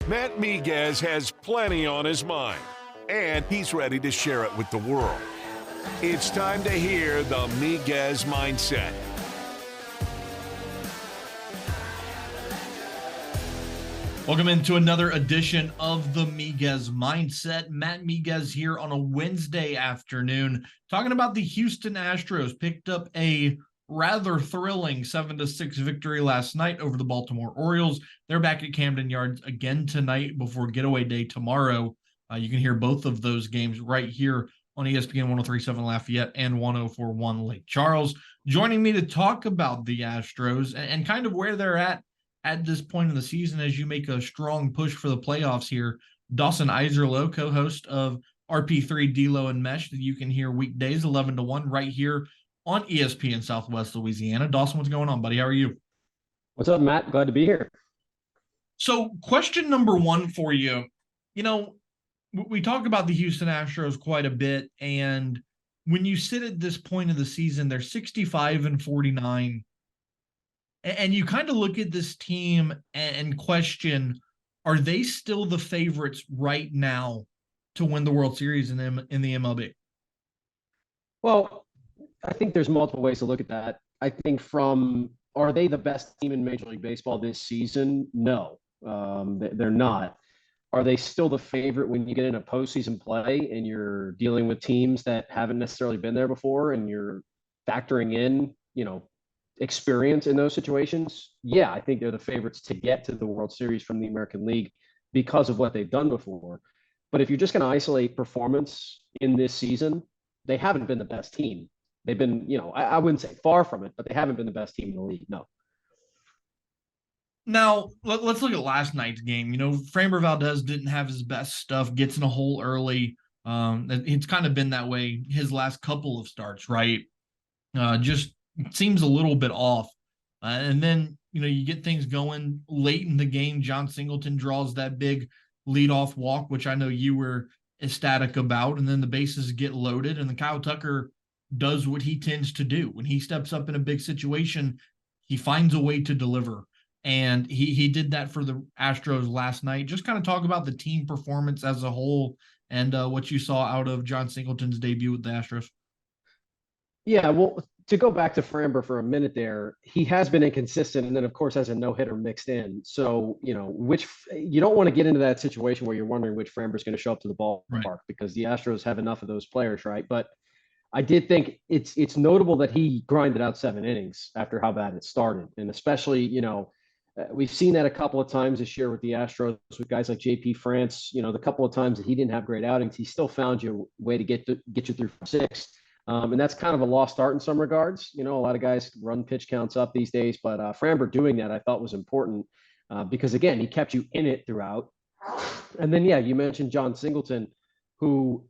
Matt Miguez has plenty on his mind, and he's ready to share it with the world. It's time to hear the Miguez Mindset. Welcome into another edition of the Miguez Mindset. Matt Miguez here on a Wednesday afternoon, talking about the Houston Astros. Picked up a rather thrilling 7-6 victory last night over the Baltimore Orioles. They're back at Camden Yards again tonight before getaway day tomorrow. You can hear both of those games right here on ESPN 103.7 Lafayette and 104.1 Lake Charles. Joining me to talk about the Astros and kind of where they're at this point in the season as you make a strong push for the playoffs here, Dawson Eiserloh, co-host of RP3, DLoh, and Meche, that you can hear weekdays 11 to 1 right here on ESPN Southwest Louisiana. Dawson, what's going on, buddy? How are you? What's up, Matt? Glad to be here. So question number one for you. You know, we talk about the Houston Astros quite a bit, and when you sit at this point of the season, they're 65-49. And you kind of look at this team and question, are they still the favorites right now to win the World Series in the MLB? Well, I think there's multiple ways to look at that. I think are they the best team in Major League Baseball this season? No, they're not. Are they still the favorite when you get into postseason play and you're dealing with teams that haven't necessarily been there before and you're factoring in, experience in those situations? Yeah, I think they're the favorites to get to the World Series from the American League because of what they've done before. But if you're just going to isolate performance in this season, they haven't been the best team. They've been, I wouldn't say far from it, but they haven't been the best team in the league. No. Now, let's look at last night's game. Framber Valdez didn't have his best stuff, gets in a hole early. It's kind of been that way his last couple of starts, right? Just seems a little bit off. And then, you get things going late in the game. John Singleton draws that big leadoff walk, which I know you were ecstatic about. And then the bases get loaded, and then Kyle Tucker does what he tends to do. When he steps up in a big situation, he finds a way to deliver. And he did that for the Astros last night. Just kind of talk about the team performance as a whole and what you saw out of John Singleton's debut with the Astros. Yeah, well, to go back to Framber for a minute there, he has been inconsistent, and then of course has a no-hitter mixed in. So, you don't want to get into that situation where you're wondering which Framber is going to show up to the ballpark, right? Because the Astros have enough of those players, right? But I did think it's notable that he grinded out 7 innings after how bad it started, and especially, we've seen that a couple of times this year with the Astros with guys like JP France. The couple of times that he didn't have great outings, he still found a way to get you through 6. And that's kind of a lost art in some regards. A lot of guys run pitch counts up these days, but Framber doing that I thought was important because, again, he kept you in it throughout. And then, yeah, you mentioned John Singleton, who,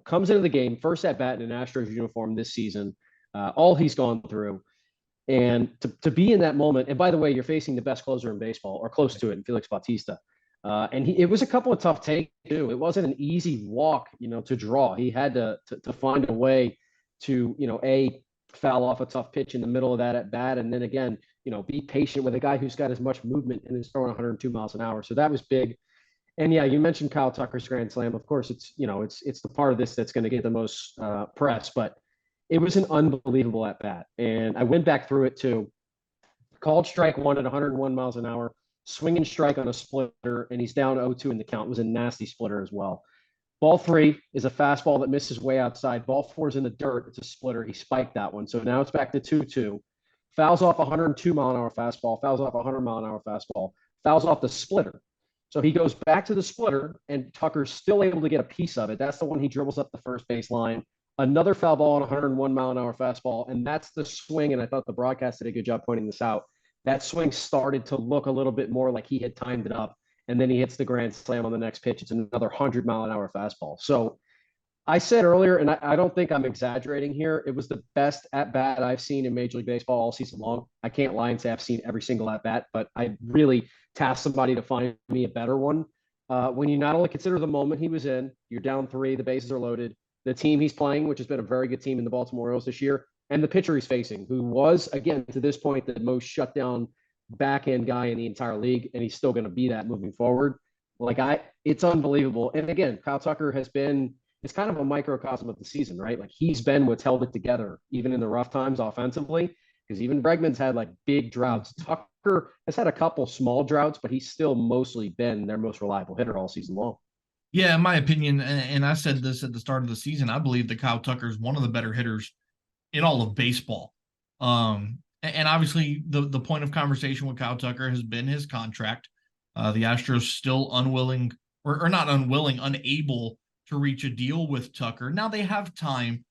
comes into the game, first at bat in an Astros uniform this season, all he's gone through. And to be in that moment, and by the way, you're facing the best closer in baseball, or close to it, in Felix Bautista. And it was a couple of tough takes too. It wasn't an easy walk, to draw. He had to find a way to, foul off a tough pitch in the middle of that at bat, and then again, be patient with a guy who's got as much movement and is throwing 102 miles an hour. So that was big. And yeah, you mentioned Kyle Tucker's grand slam. Of course, it's the part of this that's going to get the most press, but it was an unbelievable at bat. And I went back through it too. Called strike 1 at 101 miles an hour. Swinging strike on a splitter, and he's down 0-2 in the count. It was a nasty splitter as well. Ball 3 is a fastball that misses way outside. Ball 4 is in the dirt. It's a splitter. He spiked that one. So now it's back to 2-2. Fouls off 102 mile an hour fastball. Fouls off 100 mile an hour fastball. Fouls off the splitter. So he goes back to the splitter, and Tucker's still able to get a piece of it. That's the one he dribbles up the first base line. Another foul ball on 101 mile an hour fastball, and that's the swing. And I thought the broadcast did a good job pointing this out. That swing started to look a little bit more like he had timed it up, and then he hits the grand slam on the next pitch. It's another 100 mile an hour fastball. So I said earlier, and I don't think I'm exaggerating here, it was the best at bat I've seen in Major League Baseball all season long. I can't lie and say I've seen every single at bat, but I really tasked somebody to find me a better one. When you not only consider the moment he was in, you're down 3, the bases are loaded, the team he's playing, which has been a very good team in the Baltimore Orioles this year, and the pitcher he's facing, who was, again, to this point, the most shut down back end guy in the entire league, and he's still going to be that moving forward. It's unbelievable. And again, Kyle Tucker has been, it's kind of a microcosm of the season, right? Like he's been what's held it together, even in the rough times offensively, because even Bregman's had like big droughts. Tucker has had a couple small droughts, but he's still mostly been their most reliable hitter all season long. Yeah, in my opinion, and I said this at the start of the season, I believe that Kyle Tucker is one of the better hitters in all of baseball. And obviously the point of conversation with Kyle Tucker has been his contract. The Astros still unwilling, or not unwilling, unable to reach a deal with Tucker. Now they have time.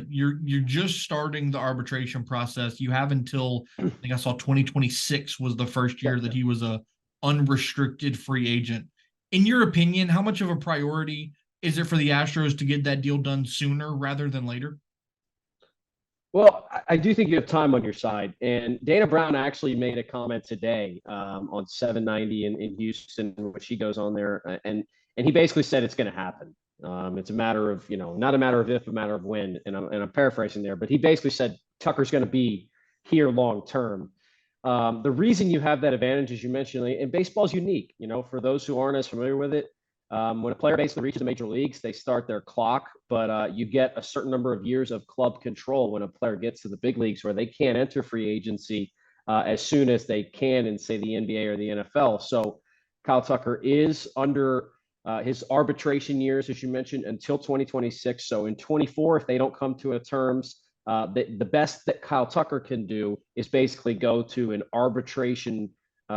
You're just starting the arbitration process. You have until, I think I saw 2026 was the first year that he was a unrestricted free agent. In your opinion, how much of a priority is it for the Astros to get that deal done sooner rather than later? Well, I do think you have time on your side. And Dana Brown actually made a comment today on 790 in Houston, which he goes on there. And he basically said it's going to happen. It's a matter of, not a matter of if, a matter of when. And I'm paraphrasing there. But he basically said Tucker's going to be here long term. The reason you have that advantage, as you mentioned, and baseball is unique, for those who aren't as familiar with it. When a player basically reaches the major leagues, they start their clock, but you get a certain number of years of club control when a player gets to the big leagues, where they can't enter free agency as soon as they can in, say, the NBA or the NFL. So Kyle Tucker is under his arbitration years, as you mentioned, until 2026. So in 24, if they don't come to a terms, the best that Kyle Tucker can do is basically go to an arbitration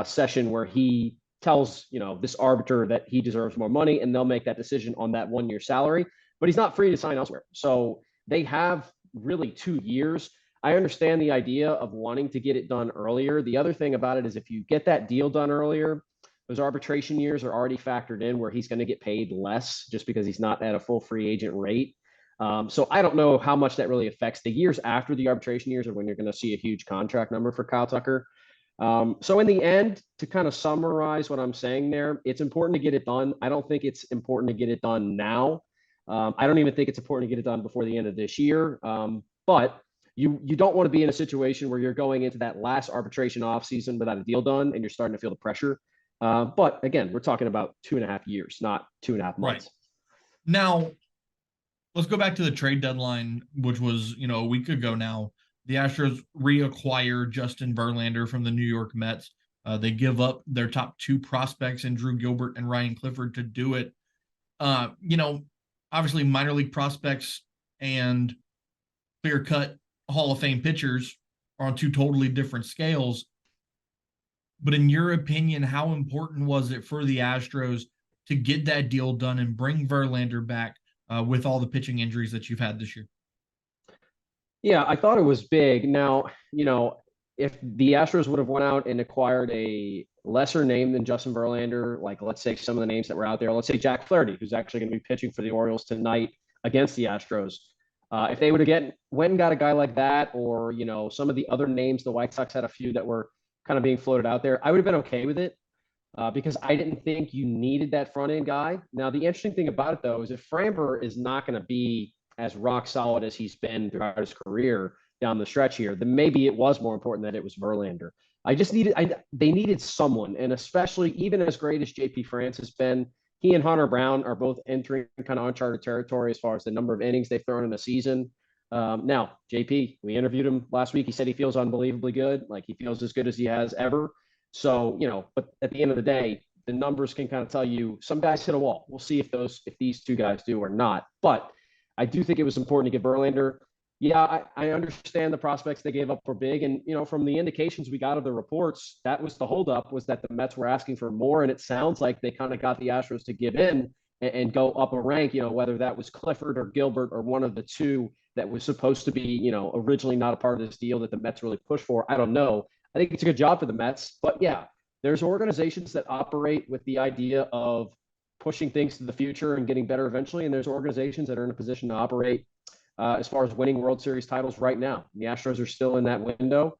session where he tells this arbiter that he deserves more money, and they'll make that decision on that 1 year salary. But he's not free to sign elsewhere. So they have really 2 years. I understand the idea of wanting to get it done earlier. The other thing about it is if you get that deal done earlier, those arbitration years are already factored in where he's going to get paid less just because he's not at a full free agent rate. So I don't know how much that really affects the years after the arbitration years, or when you're going to see a huge contract number for Kyle Tucker. So in the end, to kind of summarize what I'm saying there, it's important to get it done. I don't think it's important to get it done now. I don't even think it's important to get it done before the end of this year. But you don't want to be in a situation where you're going into that last arbitration offseason without a deal done and you're starting to feel the pressure. But again, we're talking about 2.5 years, not 2.5 months. Right. Now, let's go back to the trade deadline, which was, a week ago now. The Astros reacquire Justin Verlander from the New York Mets. They give up their top 2 prospects in Drew Gilbert and Ryan Clifford to do it. Obviously minor league prospects and clear-cut Hall of Fame pitchers are on 2 totally different scales. But in your opinion, how important was it for the Astros to get that deal done and bring Verlander back with all the pitching injuries that you've had this year? Yeah, I thought it was big. Now, if the Astros would have went out and acquired a lesser name than Justin Verlander, like let's say some of the names that were out there, let's say Jack Flaherty, who's actually going to be pitching for the Orioles tonight against the Astros. If they would have went and got a guy like that, or, some of the other names, the White Sox had a few that were kind of being floated out there, I would have been okay with it because I didn't think you needed that front end guy. Now, the interesting thing about it, though, is if Framber is not going to be as rock solid as he's been throughout his career down the stretch here, then maybe it was more important that it was Verlander. They needed someone, and especially even as great as JP France has been, he and Hunter Brown are both entering kind of uncharted territory as far as the number of innings they've thrown in a season. Now, JP, we interviewed him last week. He said he feels unbelievably good. Like he feels as good as he has ever. So, but at the end of the day, the numbers can kind of tell you some guys hit a wall. We'll see if these 2 guys do or not. But I do think it was important to get Verlander. Yeah, I understand the prospects they gave up were big. And, from the indications we got of the reports, that was the holdup, was that the Mets were asking for more. And it sounds like they kind of got the Astros to give in and go up a rank, whether that was Clifford or Gilbert or one of the 2 that was supposed to be, originally not a part of this deal that the Mets really pushed for. I don't know. I think it's a good job for the Mets. But yeah, there's organizations that operate with the idea of pushing things to the future and getting better eventually. And there's organizations that are in a position to operate as far as winning World Series titles right now. The Astros are still in that window,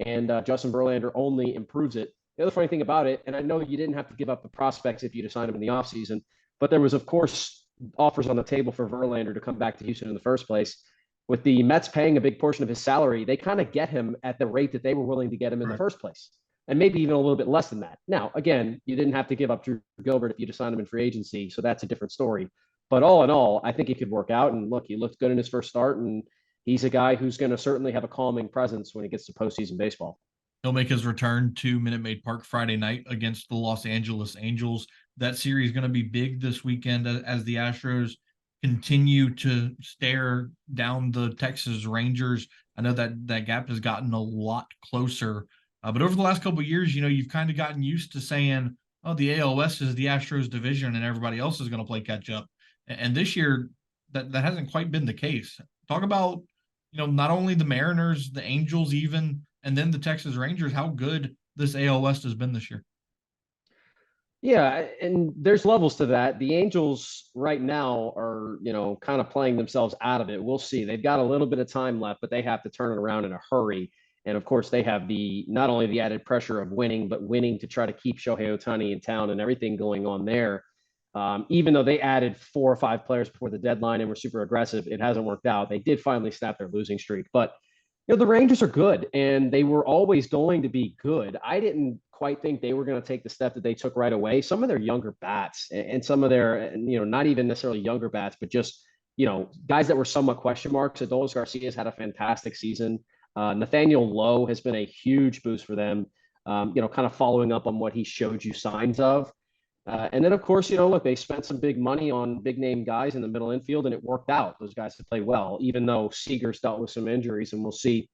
and Justin Verlander only improves it. The other funny thing about it, and I know you didn't have to give up the prospects if you'd have signed him in the offseason, but there was, of course, offers on the table for Verlander to come back to Houston in the first place. With the Mets paying a big portion of his salary, they kind of get him at the rate that they were willing to get him in the first place. and maybe even a little bit less than that. Now, again, you didn't have to give up Drew Gilbert if you just signed him in free agency, so that's a different story. But all in all, I think it could work out. And look, he looked good in his first start, and he's a guy who's going to certainly have a calming presence when he gets to postseason baseball. He'll make his return to Minute Maid Park Friday night against the Los Angeles Angels. That series is going to be big this weekend as the Astros continue to stare down the Texas Rangers. I know that gap has gotten a lot closer. But over the last couple of years, you've kind of gotten used to saying, oh, the AL West is the Astros division and everybody else is going to play catch up. And this year, that hasn't quite been the case. Talk about, not only the Mariners, the Angels even, and then the Texas Rangers, how good this AL West has been this year. Yeah, and there's levels to that. The Angels right now are, kind of playing themselves out of it. We'll see. They've got a little bit of time left, but they have to turn it around in a hurry. And of course, they have not only the added pressure of winning, but winning to try to keep Shohei Ohtani in town and everything going on there. Even though they added 4 or 5 players before the deadline and were super aggressive, it hasn't worked out. They did finally snap their losing streak. But, the Rangers are good, and they were always going to be good. I didn't quite think they were going to take the step that they took right away. Some of their younger bats and some of their, not even necessarily younger bats, but just, guys that were somewhat question marks. Adolis Garcia's had a fantastic season. Nathaniel Lowe has been a huge boost for them, kind of following up on what he showed you signs of. And then, of course, look, they spent some big money on big name guys in the middle infield, and it worked out. Those guys have played well, even though Seager's dealt with some injuries, and we'll see,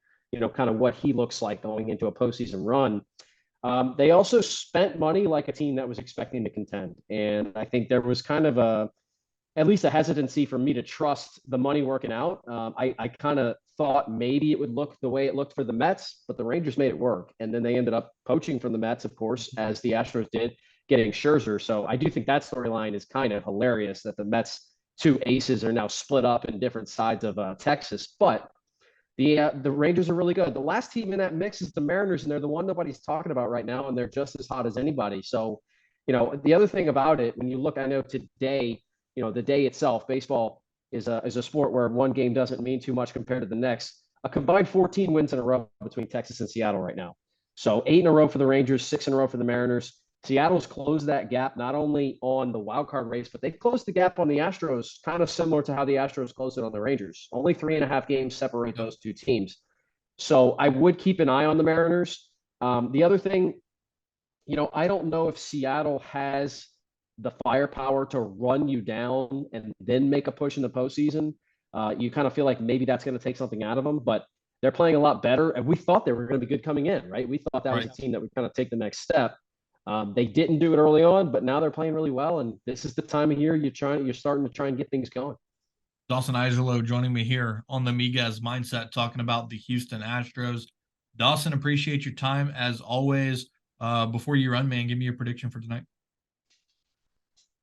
kind of what he looks like going into a postseason run. They also spent money like a team that was expecting to contend. And I think there was kind of at least a hesitancy for me to trust the money working out. I kind of thought maybe it would look the way it looked for the Mets, but the Rangers made it work. And then they ended up poaching from the Mets, of course, as the Astros did, getting Scherzer. So I do think that storyline is kind of hilarious that the Mets' 2 aces are now split up in different sides of Texas. But the Rangers are really good. The last team in that mix is the Mariners, and they're the one nobody's talking about right now, and they're just as hot as anybody. So, the other thing about it, when you look, I know today, the day itself, baseball is a sport where one game doesn't mean too much compared to the next. A combined 14 wins in a row between Texas and Seattle right now. So 8 in a row for the Rangers, 6 in a row for the Mariners. Seattle's closed that gap not only on the wild card race, but they've closed the gap on the Astros, kind of similar to how the Astros closed it on the Rangers. Only 3.5 games separate those 2 teams. So I would keep an eye on the Mariners. The other thing, I don't know if Seattle has the firepower to run you down and then make a push in the postseason. You kind of feel like maybe that's going to take something out of them, but they're playing a lot better. And we thought they were going to be good coming in, right? We thought that was a team that would kind of take the next step. They didn't do it early on, but now they're playing really well. And this is the time of year you're starting to try and get things going. Dawson Eiserloh joining me here on the Miguez Mindset, talking about the Houston Astros. Dawson, appreciate your time as always. Before you run, man, give me your prediction for tonight.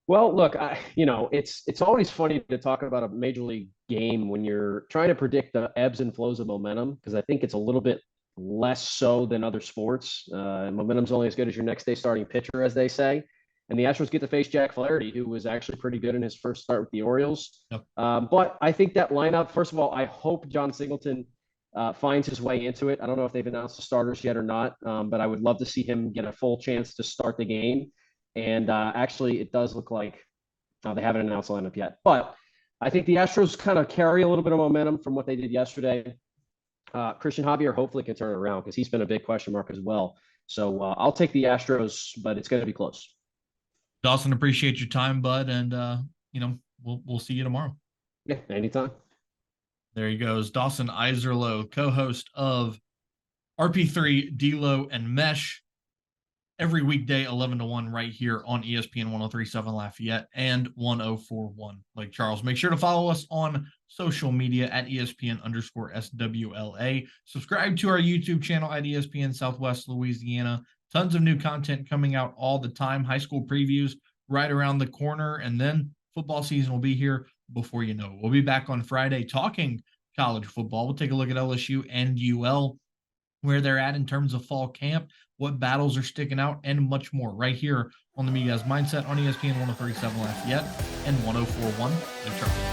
Well, look, it's always funny to talk about a major league game when you're trying to predict the ebbs and flows of momentum, because I think it's a little bit less so than other sports. Momentum's only as good as your next day starting pitcher, as they say. And the Astros get to face Jack Flaherty, who was actually pretty good in his first start with the Orioles. Yep. But I think that lineup, first of all, I hope John Singleton finds his way into it. I don't know if they've announced the starters yet or not, but I would love to see him get a full chance to start the game. And actually, it does look like they haven't announced the lineup yet. But I think the Astros kind of carry a little bit of momentum from what they did yesterday. Christian Javier hopefully can turn it around, because he's been a big question mark as well. So I'll take the Astros, but it's going to be close. Dawson, appreciate your time, bud, and we'll see you tomorrow. Yeah, anytime. There he goes, Dawson Eiserloh, co-host of RP3, DLoh, and Meche, every weekday 11 to 1 right here on ESPN 103.7 Lafayette and 104.1 Lake Charles. Make sure to follow us on social media at ESPN_SWLA. Subscribe to our YouTube channel at ESPN Southwest Louisiana. Tons of new content coming out all the time. High school previews right around the corner, and then football season will be here before you know it. We'll be back on Friday talking college football. We'll take a look at LSU and UL, where they're at in terms of fall camp, what battles are sticking out, and much more right here on the Miguez Mindset on ESPN 103.7 Lafayette and 104.1 Lake Charles.